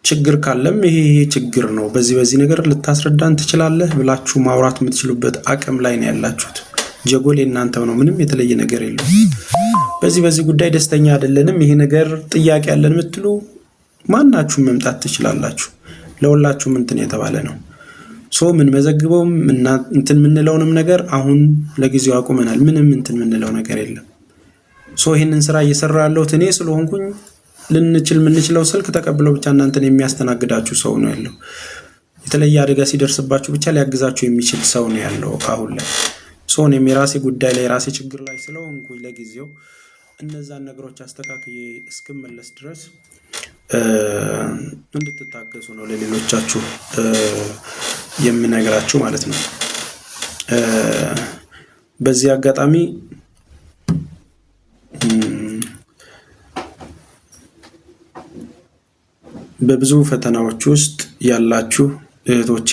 ችግር ካለም ይሄ ችግር ነው፣ በዚህ ነገር ልታስረዳን ትችላለህ ብላችሁ ማውራት የምትችሉበት አቅም ላይ ነው ያላችሁት። ጀጎል የእናንተው ነው፣ ምንም የተለየ ነገር የለውም። በዚህ ጉዳይ ደስተኛ አይደለንም፣ ይሄ ነገር ጥያቄ ያለን የምትሉ ማናችሁም መምጣት ትችላላችሁ። ለሁላችሁም እንትን የተባለ ነው። ምን መዘግበውም እንትን የምንለውንም ነገር አሁን ለጊዜው አቁመናል። ምንም እንትን የምንለው ነገር የለም። ይህንን ስራ እየሰራ ያለሁት እኔ ስለሆንኩኝ የምንችለው ስልክ ተቀብለው ብቻ እናንተን የሚያስተናግዳችሁ ሰው ነው ያለው። የተለየ አደጋ ሲደርስባችሁ ብቻ ሊያግዛችሁ የሚችል ሰው ነው ያለው አሁን ላይ። እኔም የራሴ ጉዳይ ላይ የራሴ ችግር ላይ ስለሆንኩኝ ለጊዜው እነዛን ነገሮች አስተካክዬ እስክመለስ ድረስ እንድትታገሱ ነው ለሌሎቻችሁ የምነግራችሁ ማለት ነው። በዚህ አጋጣሚ በብዙ ፈተናዎች ውስጥ ያላችሁ እህቶቼ፣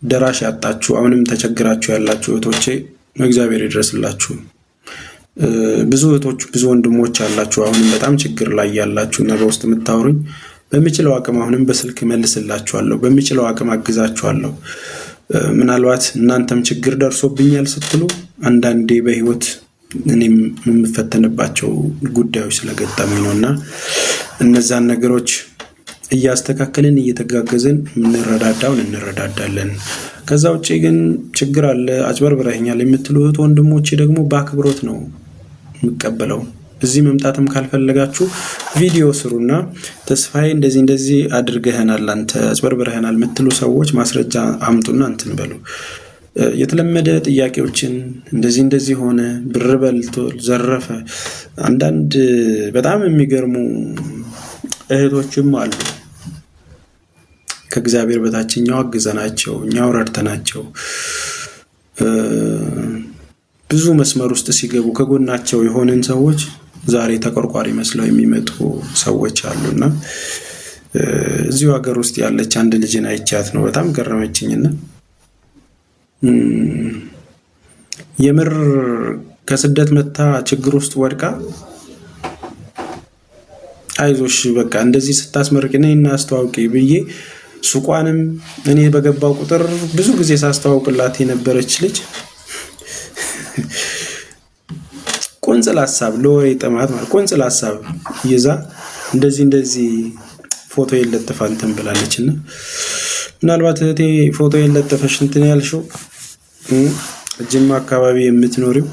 ደራሽ ያጣችሁ አሁንም ተቸግራችሁ ያላችሁ እህቶቼ እግዚአብሔር ይድረስላችሁ። ብዙ እህቶች ብዙ ወንድሞች አላችሁ አሁንም በጣም ችግር ላይ ያላችሁ እና በውስጥ የምታወሩኝ፣ በሚችለው አቅም አሁንም በስልክ መልስላችኋለሁ፣ በሚችለው አቅም አግዛችኋለሁ። ምናልባት እናንተም ችግር ደርሶብኛል ስትሉ አንዳንዴ በህይወት እኔም የምፈተንባቸው ጉዳዮች ስለገጠመኝ ነውና እነዛን ነገሮች እያስተካከልን እየተጋገዝን የምንረዳዳውን እንረዳዳለን። ከዛ ውጪ ግን ችግር አለ አጭበርብረኛል የምትሉ እህት ወንድሞቼ ደግሞ በአክብሮት ነው የምቀበለው። እዚህ መምጣትም ካልፈለጋችሁ ቪዲዮ ስሩና ተስፋዬ እንደዚህ አድርገህናል፣ አንተ አጭበርብረህናል የምትሉ ሰዎች ማስረጃ አምጡና እንትን በሉ። የተለመደ ጥያቄዎችን እንደዚህ ሆነ፣ ብር በልቶ ዘረፈ፣ አንዳንድ በጣም የሚገርሙ እህቶችም አሉ። ከእግዚአብሔር በታች እኛው አግዘናቸው እኛው ረድተናቸው ብዙ መስመር ውስጥ ሲገቡ ከጎናቸው የሆነን ሰዎች ዛሬ ተቆርቋሪ መስለው የሚመጡ ሰዎች አሉና እዚሁ ሀገር ውስጥ ያለች አንድ ልጅን አይቻት ነው በጣም ገረመችኝና የምር ከስደት መታ ችግር ውስጥ ወድቃ አይዞሽ በቃ እንደዚህ ስታስመርቅ ነይና አስተዋውቂ ብዬ ሱቋንም እኔ በገባው ቁጥር ብዙ ጊዜ ሳስተዋውቅላት የነበረች ልጅ ቆንጽል ሐሳብ ለወሬ ጥማት ማለት ቆንጽል ሐሳብ ይዛ እንደዚህ ፎቶ ይለጥፋል እንትን ብላለችና ምናልባት እህቴ ፎቶ ይለጥፈሽ እንትን ያልሽው ጅማ አካባቢ የምትኖሪው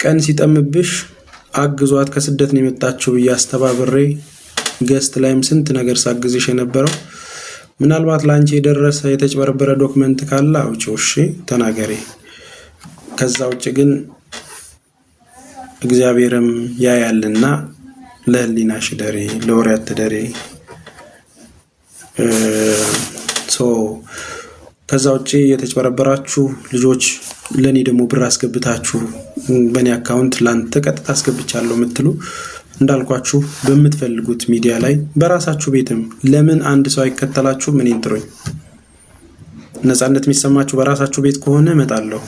ቀን ሲጠምብሽ አግዟት ከስደት ነው የመጣችው ያስተባብሬ ገስት ላይም ስንት ነገር ሳግዝሽ የነበረው ምናልባት ላንቺ የደረሰ የተጭበረበረ ዶክመንት ካለ አውጪው እሺ ተናገሪ። ከዛ ውጭ ግን እግዚአብሔርም ያያልና ለህሊናሽ ደሪ ለወሬ አትደሪ። ከዛ ውጭ የተጭበረበራችሁ ልጆች ለኔ ደግሞ ብር አስገብታችሁ በኔ አካውንት ላንተ ቀጥታ አስገብቻለሁ የምትሉ እንዳልኳችሁ በምትፈልጉት ሚዲያ ላይ በራሳችሁ ቤትም ለምን አንድ ሰው አይከተላችሁ? ምን ይንጥሩኝ? ነፃነት የሚሰማችሁ በራሳችሁ ቤት ከሆነ እመጣለሁ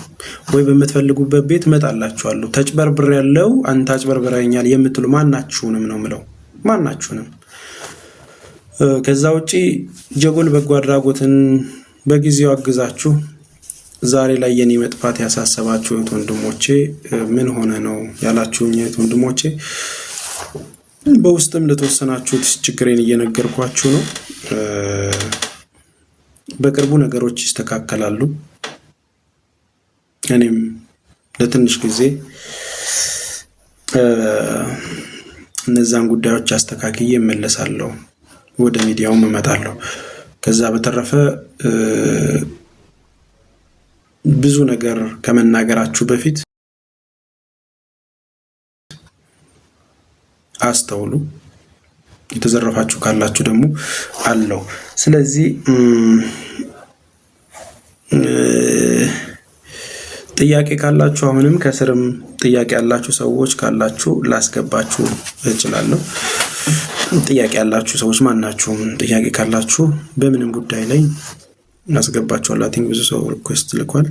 ወይ በምትፈልጉበት ቤት እመጣላችኋለሁ። ተጭበርብር ያለው አንተ አጭበርብረኛል የምትሉ ማናችሁንም ነው ምለው፣ ማናችሁንም። ከዛ ውጪ ጀጎል በጎ አድራጎትን በጊዜው አግዛችሁ ዛሬ ላይ የኔ መጥፋት ያሳሰባችሁ ወንድሞቼ ምን ሆነ ነው ያላችሁኝ ወንድሞቼ በውስጥም ለተወሰናችሁት ችግሬን እየነገርኳችሁ ነው። በቅርቡ ነገሮች ይስተካከላሉ። እኔም ለትንሽ ጊዜ እነዛን ጉዳዮች አስተካክዬ እመለሳለሁ፣ ወደ ሚዲያው እመጣለሁ። ከዛ በተረፈ ብዙ ነገር ከመናገራችሁ በፊት አስተውሉ። የተዘረፋችሁ ካላችሁ ደግሞ አለው። ስለዚህ ጥያቄ ካላችሁ አሁንም ከስርም ጥያቄ ያላችሁ ሰዎች ካላችሁ ላስገባችሁ እችላለሁ። ጥያቄ ያላችሁ ሰዎች ማናችሁም ጥያቄ ካላችሁ በምንም ጉዳይ ላይ እናስገባችኋለሁ። አይ ቲንክ ብዙ ሰው ሪኩዌስት ልኳል።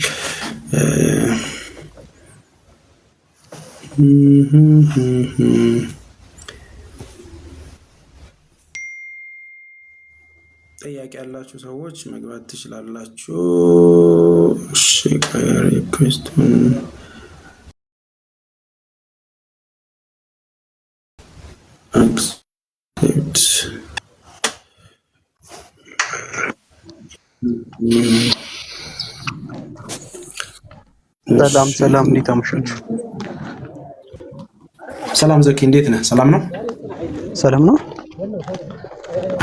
ጥያቄ ያላችሁ ሰዎች መግባት ትችላላችሁ። እሺ ሪኩዌስቱን አክሴፕት ሰላም እንዴት አመሻችሁ? ሰላም ዘኪ እንዴት ነህ? ሰላም ነው? ሰላም ነው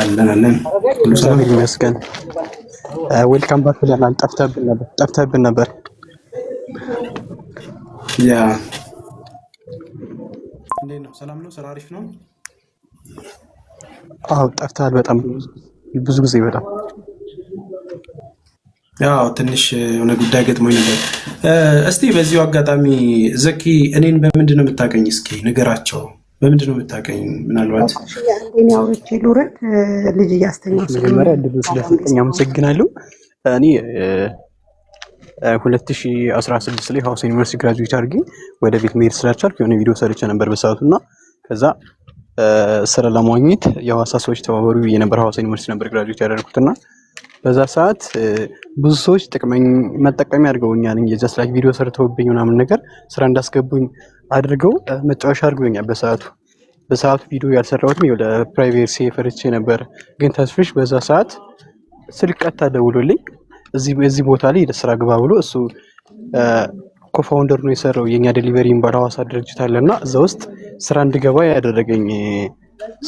አለን ሁሉ ሰላም ይመስገን። ዌልካም ባክ ብለናል። ጠፍተህብን ነበር። ያ እንዴት ነው? ሰላም ነው? ስራ አሪፍ ነው? አዎ ጠፍተሃል በጣም ብዙ ጊዜ በጣም ያው ትንሽ የሆነ ጉዳይ ገጥሞኝ ነበር። እስቲ በዚሁ አጋጣሚ ዘኪ እኔን በምንድን ነው የምታቀኝ? እስኪ ንገራቸው። በምንድን ነው የምታቀኝ? ምናልባት አንዴን አውርቼ ልውረድ። ልጅ እያስተኛሁ መጀመሪያ እድሉ ስለሰጠኝ አመሰግናለሁ። እኔ 2016 ላይ ሐዋሳ ዩኒቨርሲቲ ግራጁዌት አድርጌ ወደ ቤት መሄድ ስላልቻልኩ የሆነ ቪዲዮ ሰርቼ ነበር በሰዓቱ እና ከዛ ስራ ለማግኘት የሐዋሳ ሰዎች ተባበሩ ብዬ ነበር። ሐዋሳ ዩኒቨርሲቲ ነበር ግራጁዌት ያደረኩትና በዛ ሰዓት ብዙ ሰዎች መጠቀሚያ አድርገውኛል። የጀስት ላይክ ቪዲዮ ሰርተውብኝ ምናምን ነገር ስራ እንዳስገቡኝ አድርገው መጫወቻ አድርገውኛል። በሰዓቱ ቪዲዮ ያልሰራሁትም ወደ ፕራይቬሲ ፈርቼ ነበር። ግን ተስፍሽ በዛ ሰዓት ስልክ ቀጥታ ደውሎልኝ እዚህ ቦታ ላይ ስራ ግባ ብሎ እሱ ኮፋውንደር ነው የሰራው የኛ ዴሊቨሪ የሚባል ሐዋሳ ድርጅት አለና እዛ ውስጥ ስራ እንድገባ ያደረገኝ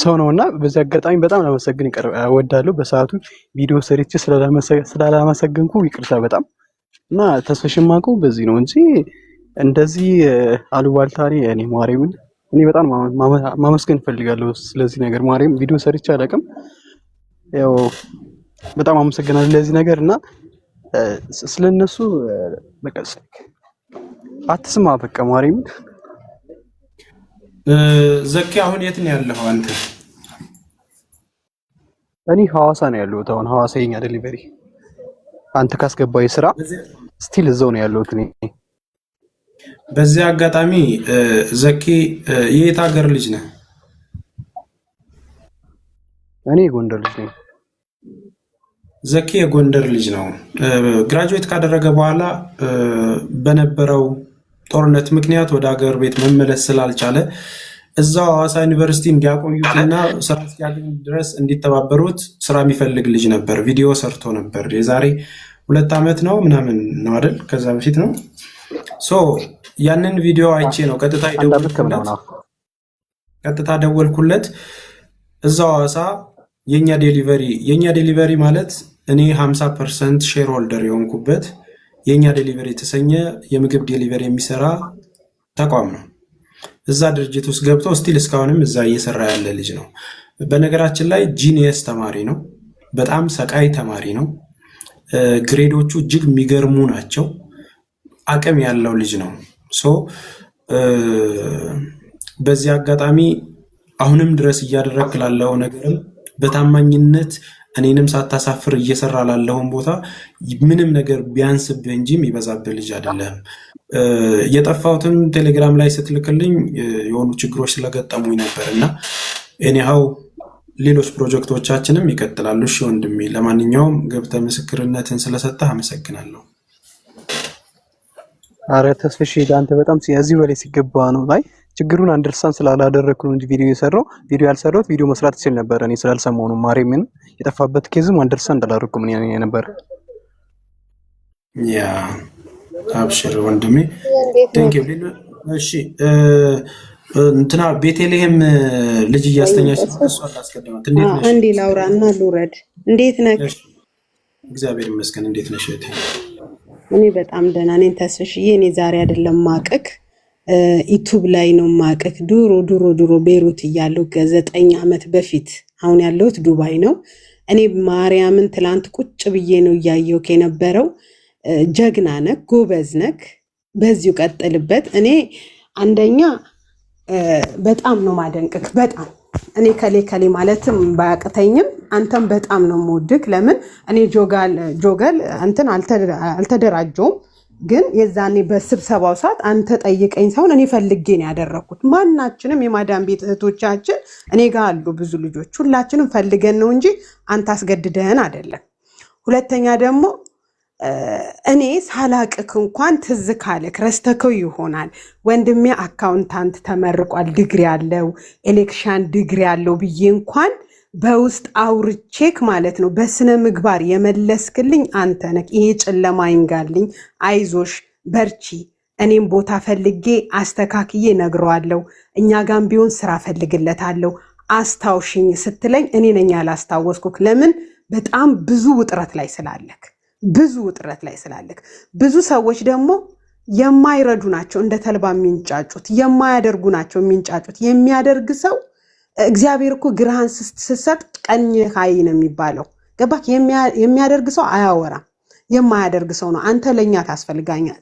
ሰው ነውና በዚህ አጋጣሚ በጣም ለማመሰግን እወዳለሁ። በሰዓቱ ቪዲዮ ሰርቼ ስላላመሰገንኩ ይቅርታ በጣም እና ተስፍሽን ማውቀው በዚህ ነው እንጂ እንደዚህ አሉባልታሪ እኔ ማርያምን እኔ በጣም ማመስገን እፈልጋለሁ። ስለዚህ ነገር ማርያም ቪዲዮ ሰርቼ አላውቅም። ያው በጣም አመሰግናለሁ ለዚህ ነገር እና ስለነሱ በቃ አትስማ በቃ ማርያምን። ዘኪ አሁን የት ነው ያለኸው አንተ? እኔ ሐዋሳ ነው ያለሁት። አሁን ሐዋሳ የኛ ዴሊቨሪ አንተ ካስገባኝ ስራ ስቲል እዛው ነው ያለሁት እኔ። በዚህ አጋጣሚ ዘኪ የት ሀገር ልጅ ነህ? እኔ የጎንደር ልጅ ነኝ። ዘኪ የጎንደር ልጅ ነው። ግራጁዌት ካደረገ በኋላ በነበረው ጦርነት ምክንያት ወደ ሀገር ቤት መመለስ ስላልቻለ እዛው ሐዋሳ ዩኒቨርሲቲ እንዲያቆዩትና ስራ እስኪያገኝ ድረስ እንዲተባበሩት ስራ የሚፈልግ ልጅ ነበር። ቪዲዮ ሰርቶ ነበር። የዛሬ 2 ዓመት ነው ምናምን ነው አይደል? ከዛ በፊት ነው። ያንን ቪዲዮ አይቼ ነው ቀጥታ ደወልኩለት። እዛው ሐዋሳ የኛ ዴሊቨሪ ማለት እኔ 50% ሼር ሆልደር የሆንኩበት የኛ ዴሊቨሪ የተሰኘ የምግብ ዴሊቨሪ የሚሰራ ተቋም ነው። እዛ ድርጅት ውስጥ ገብቶ ስቲል እስካሁንም እዛ እየሰራ ያለ ልጅ ነው። በነገራችን ላይ ጂኒየስ ተማሪ ነው። በጣም ሰቃይ ተማሪ ነው። ግሬዶቹ እጅግ የሚገርሙ ናቸው። አቅም ያለው ልጅ ነው። በዚህ አጋጣሚ አሁንም ድረስ እያደረክ ላለው ነገርም በታማኝነት እኔንም ሳታሳፍር እየሰራ ላለውን ቦታ ምንም ነገር ቢያንስብህ እንጂ የሚበዛብህ ልጅ አይደለም። የጠፋሁትን ቴሌግራም ላይ ስትልክልኝ የሆኑ ችግሮች ስለገጠሙኝ ነበር እና ኤኒሃው ሌሎች ፕሮጀክቶቻችንም ይቀጥላሉ። እሺ ወንድሜ፣ ለማንኛውም ገብተህ ምስክርነትን ስለሰጠህ አመሰግናለሁ። አረ ተስፍሽ አንተ በጣም እዚህ በላይ ሲገባ ነው ላይ ችግሩን አንደርስታንድ ስላላደረኩ ነው እንጂ ቪዲዮ ያልሰራሁት ቪዲዮ መስራት ይችል ነበር። እኔ ስላልሰማሁ ነው ማርያምን የጠፋበት ኬዝም አንደርስታንድ አላደረኩም እኔ ነበር። ያ አብሽር ወንድሜ ቴንክ ዩ። እሺ እንትና ቤተልሔም ልጅ እያስተኛች እሷ ታስቀድማት። እንዴት ነሽ? አንዴ ላውራ እና ልውረድ። እንዴት ነሽ? እግዚአብሔር ይመስገን። እንዴት ነሽ እህቴ? እኔ በጣም ደህና ነኝ ተስፍሽዬ። እኔ ዛሬ አይደለም ማቅክ ዩቲዩብ ላይ ነው ማቅክ። ድሮ ቤሩት እያለሁ ከ9 ዓመት በፊት። አሁን ያለሁት ዱባይ ነው። እኔ ማርያምን ትላንት ቁጭ ብዬ ነው እያየሁ ከነበረው። ጀግና ነክ፣ ጎበዝ ነክ፣ በዚሁ ቀጥልበት። እኔ አንደኛ በጣም ነው ማደንቅክ። በጣም እኔ ከሌ ማለትም ባያቅተኝም አንተም በጣም ነው የምወድክ። ለምን እኔ ጆገል አንተን አልተደራጀውም ግን የዛኔ በስብሰባው ሰዓት አንተ ጠይቀኝ ሳይሆን እኔ ፈልጌ ነው ያደረኩት። ማናችንም የማዳም ቤት እህቶቻችን እኔ ጋር አሉ ብዙ ልጆች፣ ሁላችንም ፈልገን ነው እንጂ አንተ አስገድደህን አይደለም። ሁለተኛ ደግሞ እኔ ሳላቅክ እንኳን ትዝ ካለክ ረስተከው ይሆናል ወንድሜ አካውንታንት ተመርቋል፣ ዲግሪ ያለው ኤሌክሽን ዲግሪ ያለው ብዬ እንኳን በውስጥ አውርቼክ ማለት ነው በስነ ምግባር የመለስክልኝ አንተ ነህ። ይሄ ጨለማ ይንጋልኝ፣ አይዞሽ በርቺ፣ እኔም ቦታ ፈልጌ አስተካክዬ ነግረዋለሁ፣ እኛ ጋም ቢሆን ስራ ፈልግለታለሁ አስታውሽኝ ስትለኝ እኔ ነኝ ያላስታወስኩክ። ለምን? በጣም ብዙ ውጥረት ላይ ስላለክ ብዙ ሰዎች ደግሞ የማይረዱ ናቸው እንደ ተልባ የሚንጫጩት፣ የማያደርጉ ናቸው የሚንጫጩት። የሚያደርግ ሰው እግዚአብሔር እኮ ግራህን ስትሰጥ ቀኝ ሀይ ነው የሚባለው። ገባክ? የሚያደርግ ሰው አያወራም፣ የማያደርግ ሰው ነው። አንተ ለኛ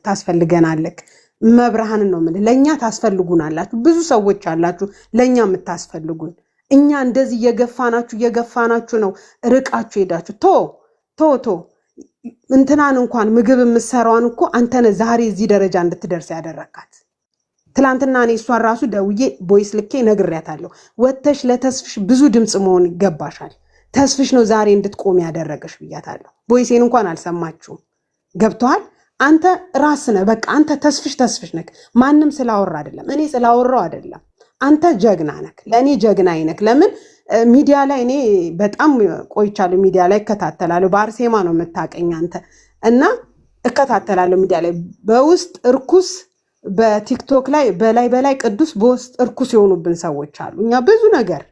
ታስፈልገናለክ። መብርሃንን ነው የምልህ፣ ለኛ ታስፈልጉናላችሁ። ብዙ ሰዎች አላችሁ ለኛ የምታስፈልጉን። እኛ እንደዚህ እየገፋናችሁ ነው ርቃችሁ ሄዳችሁ። ቶ እንትናን እንኳን ምግብ የምትሰራዋን እኮ አንተነ ዛሬ እዚህ ደረጃ እንድትደርስ ያደረካት። ትላንትና እኔ እሷን ራሱ ደውዬ ቦይስ ልኬ ነግሬያታለሁ። ወተሽ ለተስፍሽ ብዙ ድምፅ መሆን ይገባሻል፣ ተስፍሽ ነው ዛሬ እንድትቆም ያደረገሽ ብያታለሁ። ቦይሴን እንኳን አልሰማችሁም። ገብቶሃል? አንተ ራስህ ነህ። በቃ አንተ ተስፍሽ ነህ። ማንም ስላወራ አይደለም፣ እኔ ስላወራው አይደለም። አንተ ጀግና ነህ፣ ለእኔ ጀግና ነህ። ለምን ሚዲያ ላይ እኔ በጣም ቆይቻለሁ፣ ሚዲያ ላይ እከታተላለሁ። በአርሴማ ነው የምታቀኝ አንተ እና እከታተላለሁ ሚዲያ ላይ በውስጥ እርኩስ፣ በቲክቶክ ላይ በላይ ቅዱስ፣ በውስጥ እርኩስ የሆኑብን ሰዎች አሉ። እኛ ብዙ ነገር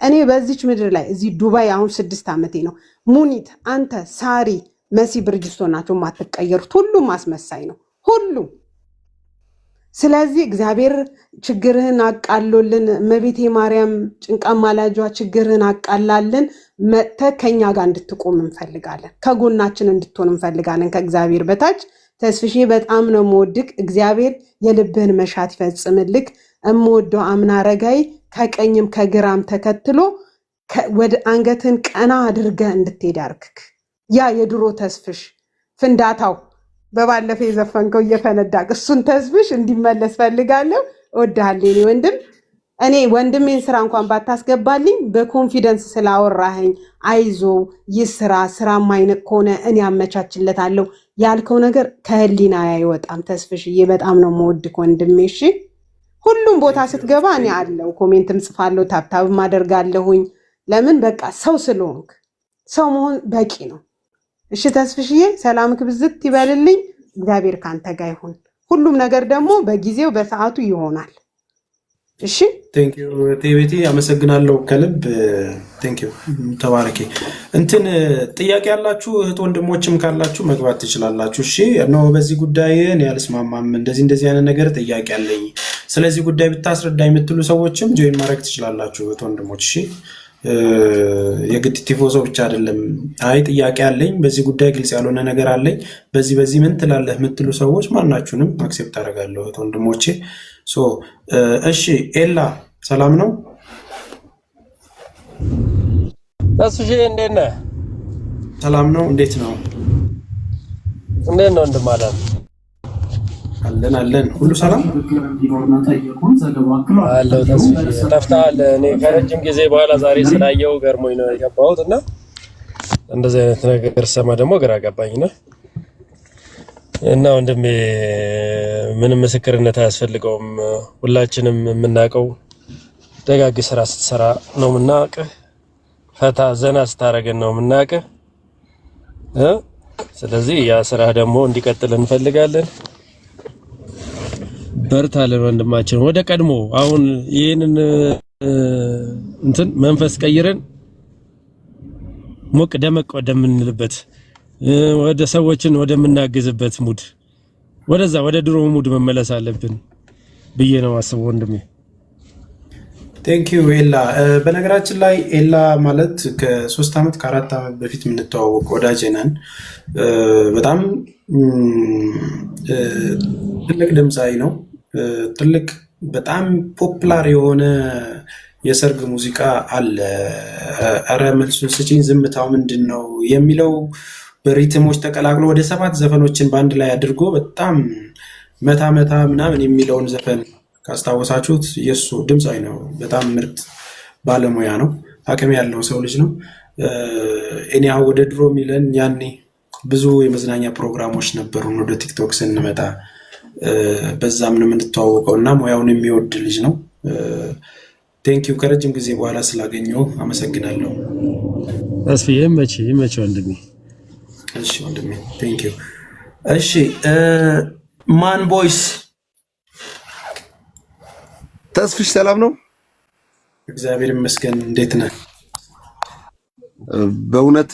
እኔ በዚች ምድር ላይ እዚህ ዱባይ አሁን 6 ዓመቴ ነው። ሙኒት፣ አንተ፣ ሳሪ፣ መሲ ብርጅስቶን ናቸው የማትቀየሩት። ሁሉም አስመሳይ ነው ሁሉም። ስለዚህ እግዚአብሔር ችግርህን አቃሎልን፣ እመቤቴ ማርያም ጭንቃ ማላጇ ችግርህን አቃላልን። መጥተህ ከኛ ጋር እንድትቆም እንፈልጋለን፣ ከጎናችን እንድትሆን እንፈልጋለን። ከእግዚአብሔር በታች ተስፍሼ በጣም ነው የምወድቅ። እግዚአብሔር የልብህን መሻት ይፈጽምልክ። እምወደው አምና ረጋይ ከቀኝም ከግራም ተከትሎ ወደ አንገትን ቀና አድርገህ እንድትሄድ ያርክክ። ያ የድሮ ተስፍሽ ፍንዳታው በባለፈ የዘፈንከው እየፈነዳቅ እሱን ተስፍሽ እንዲመለስ ፈልጋለሁ። እወድሃለሁ የኔ ወንድም። እኔ ወንድሜን ስራ እንኳን ባታስገባልኝ በኮንፊደንስ ስላወራኸኝ አይዞ ይስራ፣ ስራ ማይነቅ ከሆነ እኔ አመቻችለታለሁ ያልከው ነገር ከህሊና አይወጣም። ተስፍሽዬ በጣም ነው የምወድክ ወንድሜ። እሺ፣ ሁሉም ቦታ ስትገባ እኔ አለው፣ ኮሜንትም ጽፋለሁ፣ ታብታብም አደርጋለሁኝ። ለምን? በቃ ሰው ስለሆንክ፣ ሰው መሆን በቂ ነው። እሺ ተስፍሽዬ፣ ሰላምክ ብዝት ይበልልኝ። እግዚአብሔር ካንተ ጋር ይሁን። ሁሉም ነገር ደግሞ በጊዜው በሰዓቱ ይሆናል። እሺ ቴንኪው ቴቤቲ፣ አመሰግናለሁ ከልብ ቴንኪው። ተባረኪ። እንትን ጥያቄ ያላችሁ እህት ወንድሞችም ካላችሁ መግባት ትችላላችሁ። እሺ ነው በዚህ ጉዳይ እኔ አልስማማም፣ እንደዚህ አይነት ነገር ጥያቄ አለኝ፣ ስለዚህ ጉዳይ ብታስረዳ የምትሉ ሰዎችም ጆይን ማድረግ ትችላላችሁ እህት ወንድሞች። እሺ የግድ ቲፎዞ ብቻ አይደለም። አይ ጥያቄ አለኝ፣ በዚህ ጉዳይ ግልጽ ያልሆነ ነገር አለኝ፣ በዚህ ምን ትላለህ የምትሉ ሰዎች ማናችሁንም አክሴፕት አደርጋለሁ እህት ወንድሞቼ። እሺ ኤላ ሰላም ነው? ተስፍሼ እንዴት ነህ? ሰላም ነው። እንዴት ነው? እንዴት ነው እንደማለት አለን ሁሉ ሰላም አለው። ተስፍሼ ጠፍተሃል። እኔ ከረጅም ጊዜ በኋላ ዛሬ ስላየው ገርሞኝ ነው የገባሁት እና እንደዚህ አይነት ነገር ሰማ ደግሞ ግራ ገባኝና እና ወንድሜ ምንም ምስክርነት አያስፈልገውም። ሁላችንም የምናውቀው ደጋግ ስራ ስትሰራ ነው የምናውቅህ፣ ፈታ ዘና ስታረገን ነው የምናውቅህ። ስለዚህ ያ ስራ ደግሞ እንዲቀጥል እንፈልጋለን። በርታለን ወንድማችን፣ ወደ ቀድሞ አሁን ይሄንን እንትን መንፈስ ቀይረን ሞቅ ደመቅ ወደምንልበት ወደ ሰዎችን ወደምናግዝበት ሙድ ወደዛ ወደ ድሮ ሙድ መመለስ አለብን ብዬ ነው ማስበው ወንድሜ። ቴንኪዩ ኤላ። በነገራችን ላይ ኤላ ማለት ከ3 ዓመት ከ4 ዓመት በፊት የምንተዋወቅ ወዳጅ ነን። በጣም ትልቅ ድምፃዊ ነው። ትልቅ በጣም ፖፕላር የሆነ የሰርግ ሙዚቃ አለ። ኧረ መልሱን ስጪኝ ዝምታው ምንድን ነው የሚለው በሪትሞች ተቀላቅሎ ወደ 7 ዘፈኖችን በአንድ ላይ አድርጎ በጣም መታ መታ ምናምን የሚለውን ዘፈን ካስታወሳችሁት የሱ ድምፃዊ ነው። በጣም ምርጥ ባለሙያ ነው። አቅም ያለው ሰው ልጅ ነው። እኔ ወደ ድሮ የሚለን ያኔ ብዙ የመዝናኛ ፕሮግራሞች ነበሩን። ወደ ቲክቶክ ስንመጣ በዛም ነው የምንተዋወቀው እና ሙያውን የሚወድ ልጅ ነው። ቴንኪው ከረጅም ጊዜ በኋላ ስላገኘው አመሰግናለሁ። ተስፍዬ ይመች ወንድሜ። እሺ ወንድሜ ቴንኪው። እሺ ማን ቦይስ ተስፍሽ ሰላም ነው? እግዚአብሔር ይመስገን። እንዴት ነህ? በእውነት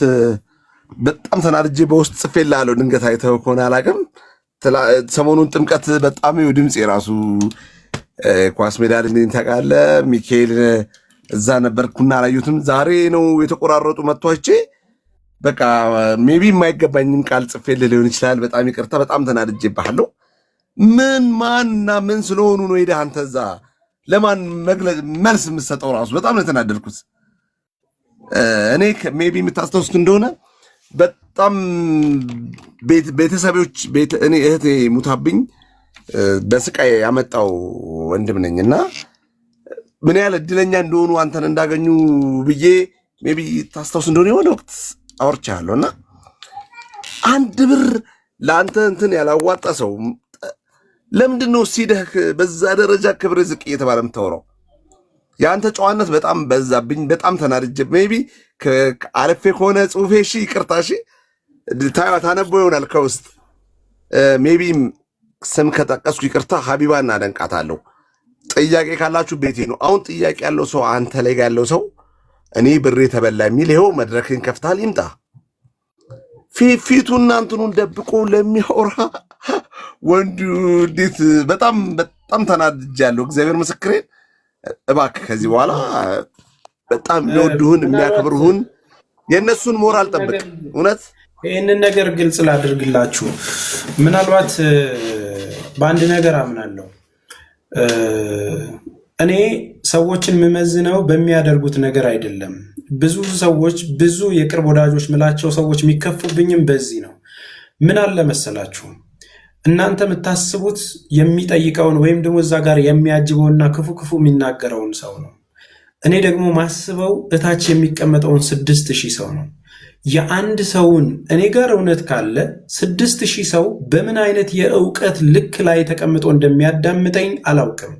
በጣም ተናድጄ በውስጥ ጽፌልሃለሁ። ድንገት አይተኸው ከሆነ አላውቅም። ሰሞኑን ጥምቀት በጣም ድምፅ የራሱ ኳስ ሜዳ ላይ ታውቃለህ፣ ሚካኤል እዛ ነበርኩና አላየሁትም። ዛሬ ነው የተቆራረጡ መጥቷቼ በቃ ሜቢ የማይገባኝም ቃል ጽፌልህ ሊሆን ይችላል። በጣም ይቅርታ። በጣም ተናድጄብሃለሁ። ማንና ምን ስለሆኑ ነው ሄደህ አንተ እዛ ለማን መልስ የምትሰጠው? ራሱ በጣም ነው የተናደድኩት። እኔ ሜቢ የምታስታውሱት እንደሆነ በጣም ቤተሰቦች እኔ እህቴ ሙታብኝ በስቃይ ያመጣው ወንድም ነኝ እና ምን ያህል እድለኛ እንደሆኑ አንተን እንዳገኙ ብዬ ሜቢ ታስታውስ እንደሆነ የሆነ ወቅት አውርቻለሁ እና 1 ብር ለአንተ እንትን ያላዋጣ ሰው ለምንድን ነው ሲደህ በዛ ደረጃ ክብር ዝቅ እየተባለ የምታወራው? የአንተ ጨዋነት በጣም በዛብኝ። በጣም ተናድጄ ሜቢ አለፌ ከሆነ ጽሁፌ እሺ ይቅርታ። እሺ ታነበ ይሆናል ከውስጥ ሜቢ ስም ከጠቀስኩ ይቅርታ። ሀቢባን አደንቃታለሁ። ጥያቄ ካላችሁ ቤቴ ነው። አሁን ጥያቄ ያለው ሰው አንተ ላይ ያለው ሰው እኔ ብሬ ተበላ የሚል ይኸው መድረክን ከፍታል ይምጣ። ፊቱና እንትኑን ደብቆ ለሚያወራ ወንዱ እንዴት በጣም ተናድጃለሁ። እግዚአብሔር ምስክሬን። እባክህ ከዚህ በኋላ በጣም የሚወዱህን የሚያከብሩህን የእነሱን ሞራል ጠብቅ። እውነት ይህንን ነገር ግልጽ ላድርግላችሁ። ምናልባት በአንድ ነገር አምናለሁ። እኔ ሰዎችን የምመዝነው በሚያደርጉት ነገር አይደለም። ብዙ ሰዎች ብዙ የቅርብ ወዳጆች ምላቸው ሰዎች የሚከፉብኝም በዚህ ነው። ምን አለ መሰላችሁ፣ እናንተ የምታስቡት የሚጠይቀውን ወይም ደግሞ እዛ ጋር የሚያጅበውና ክፉ ክፉ የሚናገረውን ሰው ነው። እኔ ደግሞ ማስበው እታች የሚቀመጠውን 6000 ሰው ነው። የአንድ ሰውን እኔ ጋር እውነት ካለ 6000 ሰው በምን አይነት የእውቀት ልክ ላይ ተቀምጦ እንደሚያዳምጠኝ አላውቅም።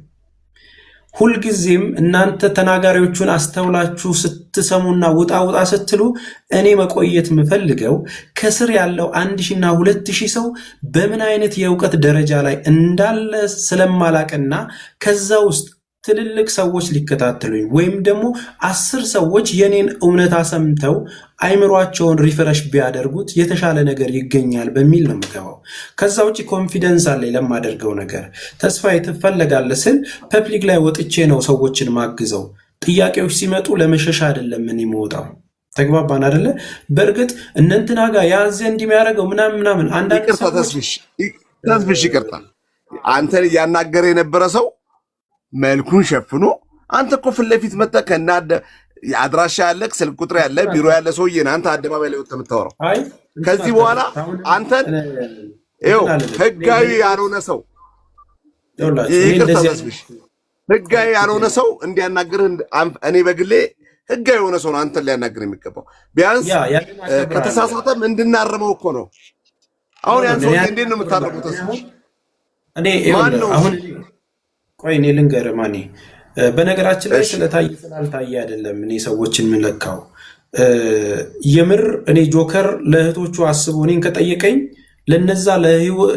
ሁልጊዜም እናንተ ተናጋሪዎቹን አስተውላችሁ ስትሰሙና ውጣ ውጣ ስትሉ እኔ መቆየት የምፈልገው ከስር ያለው 1000 እና 2000 ሰው በምን አይነት የእውቀት ደረጃ ላይ እንዳለ ስለማላቅና ከዛ ውስጥ ትልልቅ ሰዎች ሊከታተሉኝ ወይም ደግሞ 10 ሰዎች የኔን እውነታ ሰምተው አይምሯቸውን ሪፍረሽ ቢያደርጉት የተሻለ ነገር ይገኛል በሚል ነው የምገባው። ከዛ ውጭ ኮንፊደንስ አለ ለማደርገው ነገር። ተስፋዬ ትፈለጋለህ ስል ፐብሊክ ላይ ወጥቼ ነው ሰዎችን ማግዘው። ጥያቄዎች ሲመጡ ለመሸሻ አይደለም ምን የምወጣው። ተግባባን አይደለ? በእርግጥ እነንትና ጋር ያዘ እንዲሚያደርገው ምናምን አንዳንድ ተስፍሽ ይቅርታ፣ አንተን እያናገረ የነበረ ሰው መልኩን ሸፍኖ አንተ እኮ ፊት ለፊት መጣ ከናደ አድራሻ ያለ ስልክ ቁጥር ያለ ቢሮ ያለ ሰውዬ ነህ አንተ አደባባይ ላይ ወጥተህ የምታወራው። ከዚህ በኋላ አንተን ይኸው ህጋዊ ያልሆነ ሰው ይቅርታ ተስፍሽ፣ ህጋዊ ያልሆነ ሰው እንዲያናግርህ እኔ በግሌ ህጋዊ የሆነ ሰው ነው አንተን ሊያናግር የሚገባው። ቢያንስ ከተሳሳተም እንድናርመው እኮ ነው። አሁን ያን ሰውዬ እንዴት ነው የምታርመው? ተስፍሽ ማን ነው? ቆይ እኔ ልንገርህ ማኔ፣ በነገራችን ላይ ስለታየ ስላልታየ አይደለም እኔ ሰዎችን የምለካው። የምር እኔ ጆከር ለእህቶቹ አስቦ እኔን ከጠየቀኝ ለነዛ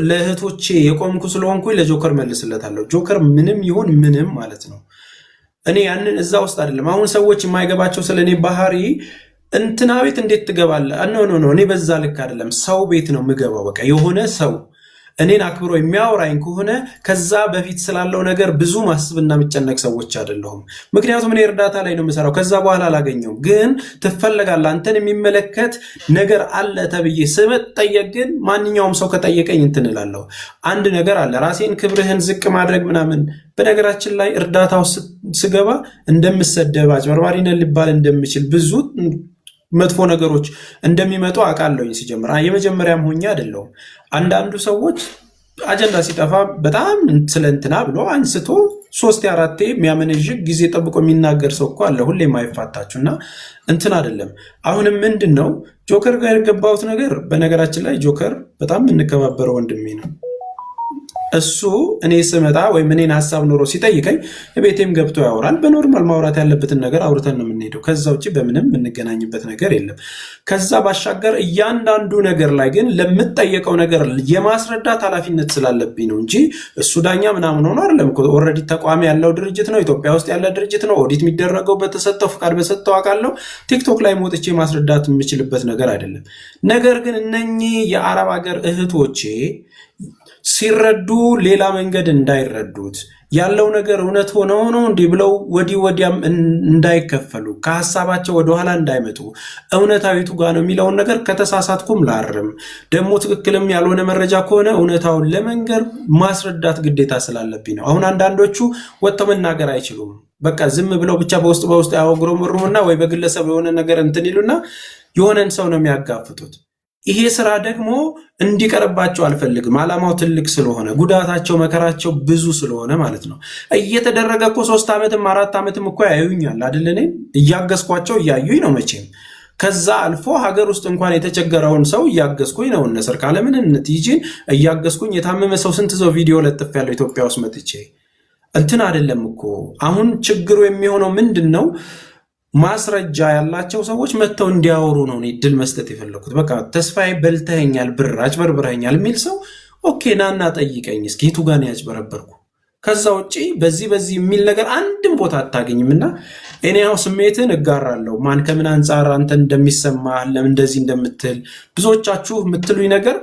ለእህቶቼ የቆምኩ ስለሆንኩኝ ለጆከር መልስለታለሁ። ጆከር ምንም ይሁን ምንም ማለት ነው። እኔ ያንን እዛ ውስጥ አይደለም። አሁን ሰዎች የማይገባቸው ስለ እኔ ባህሪ እንትና ቤት እንዴት ትገባለህ? ኖ እኔ በዛ ልክ አይደለም። ሰው ቤት ነው የምገባው። በቃ የሆነ ሰው እኔን አክብሮ የሚያወራኝ ከሆነ ከዛ በፊት ስላለው ነገር ብዙ ማስብና የምጨነቅ ሰዎች አይደለሁም። ምክንያቱም እኔ እርዳታ ላይ ነው የምሰራው። ከዛ በኋላ አላገኘውም። ግን ትፈለጋለህ አንተን የሚመለከት ነገር አለ ተብዬ ስመጠየቅ ግን ማንኛውም ሰው ከጠየቀኝ እንትን እላለሁ። አንድ ነገር አለ፣ ራሴን ክብርህን ዝቅ ማድረግ ምናምን። በነገራችን ላይ እርዳታው ስገባ እንደምሰደብ አጭበርባሪ ነህ ልባል እንደምችል ብዙ መጥፎ ነገሮች እንደሚመጡ አውቃለሁኝ። ሲጀምር የመጀመሪያም ሆኜ አይደለሁም። አንዳንዱ ሰዎች አጀንዳ ሲጠፋ በጣም ስለ እንትና ብሎ አንስቶ 3-4 የሚያመነዥግ ጊዜ ጠብቆ የሚናገር ሰው እኮ አለ። ሁሌም አይፋታችሁ እና እንትን አይደለም። አሁንም ምንድን ነው ጆከር ጋር የገባሁት ነገር፣ በነገራችን ላይ ጆከር በጣም የምንከባበረው ወንድሜ ነው። እሱ እኔ ስመጣ ወይም እኔን ሀሳብ ኖሮ ሲጠይቀኝ ቤቴም ገብቶ ያወራል። በኖርማል ማውራት ያለበትን ነገር አውርተን ነው የምንሄደው። ከዛ ውጭ በምንም የምንገናኝበት ነገር የለም። ከዛ ባሻገር እያንዳንዱ ነገር ላይ ግን ለምጠየቀው ነገር የማስረዳት ኃላፊነት ስላለብኝ ነው እንጂ እሱ ዳኛ ምናምን ሆኖ አይደለም። ኦልሬዲ ተቋም ያለው ድርጅት ነው፣ ኢትዮጵያ ውስጥ ያለ ድርጅት ነው። ኦዲት የሚደረገው በተሰጠው ፍቃድ በሰጠው አውቃለሁ። ቲክቶክ ላይ ሞጥቼ ማስረዳት የምችልበት ነገር አይደለም። ነገር ግን እነኚህ የአረብ ሀገር እህቶቼ ሲረዱ ሌላ መንገድ እንዳይረዱት ያለው ነገር እውነት ሆነ እንዲህ ብለው ወዲህ ወዲያም እንዳይከፈሉ ከሀሳባቸው ወደኋላ እንዳይመጡ እውነታዊቱ ጋር ነው የሚለውን ነገር ከተሳሳትኩም ላርም ደግሞ ትክክልም ያልሆነ መረጃ ከሆነ እውነታውን ለመንገር ማስረዳት ግዴታ ስላለብኝ ነው። አሁን አንዳንዶቹ ወጥተው መናገር አይችሉም። በቃ ዝም ብለው ብቻ በውስጥ ያወግሩምና ወይ በግለሰብ የሆነ ነገር እንትን ይሉና የሆነን ሰው ነው የሚያጋፍጡት። ይሄ ስራ ደግሞ እንዲቀርባቸው አልፈልግም። ዓላማው ትልቅ ስለሆነ ጉዳታቸው መከራቸው ብዙ ስለሆነ ማለት ነው። እየተደረገ እኮ 3 ዓመትም 4 ዓመትም እኮ ያዩኛል አይደል? እኔ እያገዝኳቸው እያዩኝ ነው መቼም። ከዛ አልፎ ሀገር ውስጥ እንኳን የተቸገረውን ሰው እያገዝኩኝ ነው። እነ ሰርካለምን እንትይጂን እያገዝኩኝ የታመመ ሰው ስንት ሰው ቪዲዮ ለጥፍ ያለው ኢትዮጵያ ውስጥ መጥቼ እንትን አይደለም እኮ። አሁን ችግሩ የሚሆነው ምንድን ነው? ማስረጃ ያላቸው ሰዎች መጥተው እንዲያወሩ ነው እድል መስጠት የፈለኩት። በቃ ተስፋዬ በልተኸኛል፣ ብር አጭበርብረኛል የሚል ሰው ኦኬ ናና ጠይቀኝ እስኪ የቱ ጋር ነው ያጭበረበርኩ? ከዛ ውጪ በዚህ የሚል ነገር አንድም ቦታ አታገኝም። እና እኔ ያው ስሜትን እጋራለሁ። ማን ከምን አንጻር አንተ እንደሚሰማ ለምን እንደዚህ እንደምትል ብዙዎቻችሁ የምትሉኝ ነገር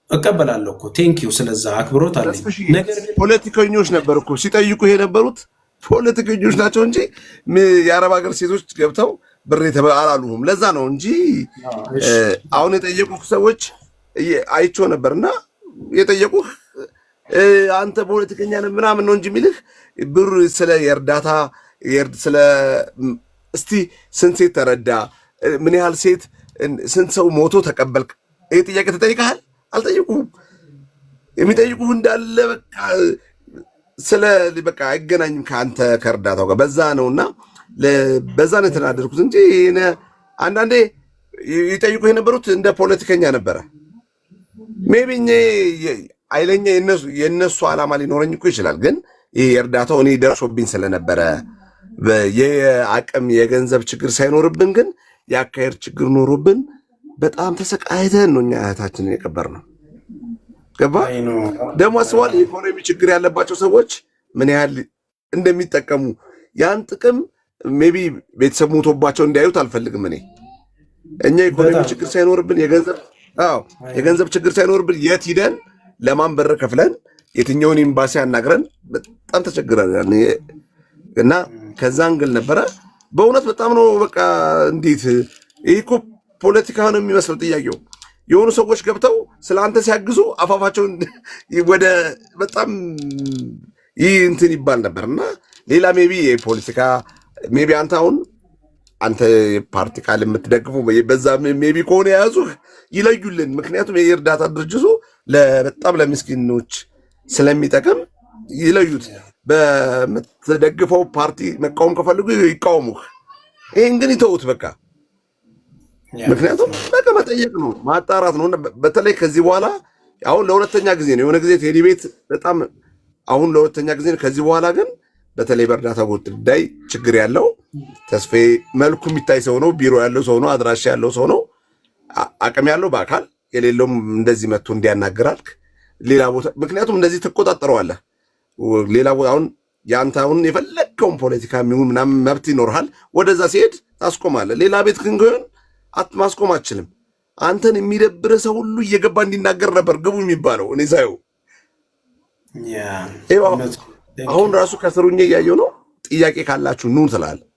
እቀበላለሁ እኮ ቴንኪዩ። ስለዛ አክብሮት አለኝ። ነገር ግን ፖለቲከኞች ነበር እኮ ሲጠይቁ የነበሩት ፖለቲከኞች ናቸው እንጂ የአረብ ሀገር ሴቶች ገብተው ብር አላሉም። ለዛ ነው እንጂ አሁን የጠየቁህ ሰዎች አይቼው ነበርና የጠየቁህ አንተ ፖለቲከኛ ነህ ምናምን ነው እንጂ የሚልህ ብር ስለ የእርዳታ ስለ እስቲ ስንት ሴት ተረዳ፣ ምን ያህል ሴት ስንት ሰው ሞቶ ተቀበልክ፣ ይሄ ጥያቄ ተጠይቀሃል? አልጠየቁህም። የሚጠይቁህ እንዳለ በቃ አይገናኝም ከአንተ ከእርዳታው ጋር። በዛ ነውና በዛ ነው የተናደድኩት እንጂ አንዳንዴ ይጠይቁ የነበሩት እንደ ፖለቲከኛ ነበረ። ሜቢ አይለኛ የነሱ ዓላማ ሊኖረኝ እኮ ይችላል። ግን ይሄ የእርዳታው እኔ ደርሶብኝ ስለነበረ የአቅም የገንዘብ ችግር ሳይኖርብን ግን የአካሄድ ችግር ኖሮብን በጣም ተሰቃይተን ነው እኛ እህታችንን የቀበርነው። ገባ ደግሞ አስቧል። የኢኮኖሚ ችግር ያለባቸው ሰዎች ምን ያህል እንደሚጠቀሙ ያን ጥቅም ሜቢ ቤተሰብ ሞቶባቸው እንዲያዩት አልፈልግም። እኛ ኢኮኖሚ ችግር ሳይኖርብን የገንዘብ ችግር ሳይኖርብን የት ሂደን ለማን በር ከፍለን የትኛውን ኤምባሲ አናግረን በጣም ተቸግረን እና ከዛ አንግል ነበረ። በእውነት በጣም ነው በቃ እንዴት ይህ እኮ ፖለቲካ ነው የሚመስለው ጥያቄው። የሆኑ ሰዎች ገብተው ስለ አንተ ሲያግዙ አፋፋቸውን ወደ በጣም ይህ እንትን ይባል ነበር እና ሌላ ሜቢ የፖለቲካ ሜቢ አንተ ፓርቲ ቃል የምትደግፉ በዛ ሜቢ ከሆነ የያዙህ ይለዩልን። ምክንያቱም የእርዳታ ድርጅቱ በጣም ለምስኪኖች ስለሚጠቅም ይለዩት። በምትደግፈው ፓርቲ መቃወም ከፈልጉ ይቃወሙህ። ይህን ግን ይተውት በቃ። ምክንያቱም በቃ መጠየቅ ነው ማጣራት ነው። በተለይ ከዚህ በኋላ አሁን ለሁለተኛ ጊዜ ነው የሆነ ጊዜ ቴዲ ቤት በጣም አሁን ለሁለተኛ ጊዜ ነው። ከዚህ በኋላ ግን በተለይ በእርዳታ ጉዳይ ችግር ያለው ተስፋዬ መልኩ የሚታይ ሰው ነው፣ ቢሮ ያለው ሰው ነው፣ አድራሻ ያለው ሰው ነው፣ አቅም ያለው በአካል የሌለውም እንደዚህ መጥቶ እንዲያናግራልክ ሌላ ቦታ። ምክንያቱም እንደዚህ ትቆጣጠረዋለህ። ሌላ ቦታ አሁን ያንተ አሁን የፈለግከውን ፖለቲካ የሚሆን ምናምን መብት ይኖርሃል። ወደዛ ሲሄድ ታስቆማለህ። ሌላ ቤት ግን ማስቆም አትችልም። አንተን የሚደብረ ሰው ሁሉ እየገባ እንዲናገር ነበር ግቡ የሚባለው። እኔ ሳየው አሁን ራሱ ከስሩኝ እያየው ነው። ጥያቄ ካላችሁ ኑ ትላለህ።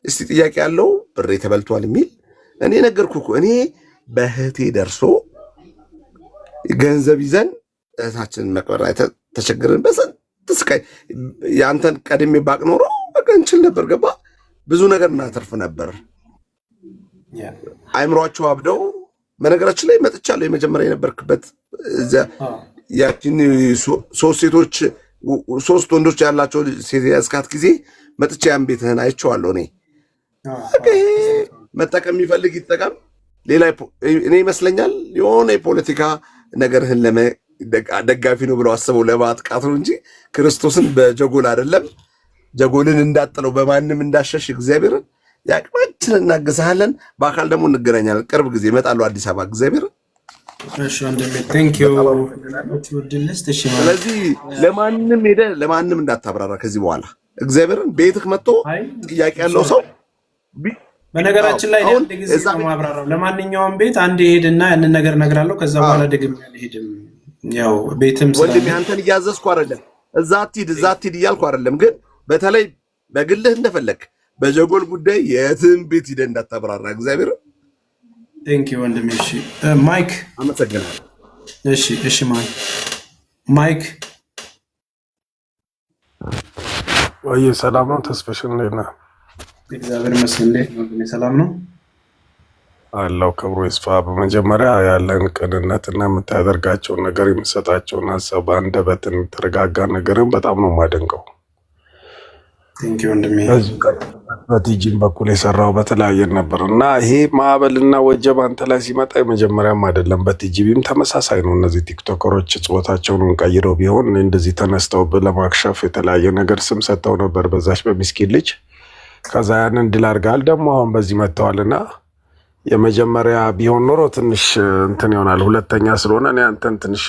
እስቲ ጥያቄ ያለው ብሬ ተበልቷል የሚል እኔ ነገርኩህ እኮ እኔ በእህቴ ደርሶ ገንዘብ ይዘን እህታችንን መቅበር ላይ ተቸግረን በስንት ስቃይ የአንተን ቀድሜ ባቅ ኖሮ በቃ እንችል ነበር። ገባ ብዙ ነገር እናተርፍ ነበር። አይምሯቸው አብደው በነገራችን ላይ መጥቻለሁ። የመጀመሪያ የነበርክበት ያችን 3 ሴቶች 3 ወንዶች ያላቸው ሴት ያስካት ጊዜ መጥቻ ያን ቤትህን አይቼዋለሁ። እኔ መጠቀም የሚፈልግ ይጠቀም። ሌላ እኔ ይመስለኛል የሆነ የፖለቲካ ነገርህን ደጋፊ ነው ብለው አስበው ለማጥቃት ነው እንጂ ክርስቶስን በጀጎል አይደለም። ጀጎልን እንዳጥለው በማንም እንዳሸሽ እግዚአብሔርን ያቅማችን እናገዛለን። በአካል ደግሞ እንገናኛለን። ቅርብ ጊዜ እመጣለሁ አዲስ አበባ እግዚአብሔር። ስለዚህ ለማንም ሄደ ለማንም እንዳታብራራ ከዚህ በኋላ እግዚአብሔርን ቤትህ መጥቶ ጥያቄ ያለው ሰው በነገራችን ላይ አንድ ጊዜ ማብራራው ለማንኛውም ቤት አንድ ሄድና ያንን ነገር እነግራለሁ። ከዛ በኋላ ደግሜ አልሄድም። ያው ቤትም ወንድሜ አንተን እያዘዝኩ አይደለም፣ እዛ አትሂድ እያልኩ አይደለም። ግን በተለይ በግልህ እንደፈለክ በጀጎል ጉዳይ የትም ቤት ሂደህ እንዳታብራራ እግዚአብሔር። ቴንኪው ወንድሜ። እሺ ማይክ አመሰግናለሁ። እሺ ማይክ ወይ ሰላም ነው? ተስፈሽን እንዴት ነህ? እግዚአብሔር ይመስገን። እንዴት ነው? ሰላም ነው አለው። ክብሩ ይስፋ። በመጀመሪያ ያለን ቅንነት እና የምታደርጋቸውን ነገር የምሰጣቸውን ሀሳብ አንደበትን የተረጋጋ ነገርን በጣም ነው የማደንቀው። ቴንኪው ወንድሜ። በቲጂም በኩል የሰራው በተለያየ ነበር እና ይሄ ማዕበልና ወጀብ አንተ ላይ ሲመጣ የመጀመሪያም አይደለም። በቲጂቢም ተመሳሳይ ነው። እነዚህ ቲክቶከሮች ጾታቸውን ቀይረው ቢሆን እንደዚህ ተነስተው ለማክሸፍ የተለያየ ነገር ስም ሰጥተው ነበር በዛች በሚስኪን ልጅ። ከዛ ያንን ድል አድርገሃል። ደግሞ አሁን በዚህ መጥተዋልና የመጀመሪያ ቢሆን ኖሮ ትንሽ እንትን ይሆናል። ሁለተኛ ስለሆነ እኔ አንተን ትንሽ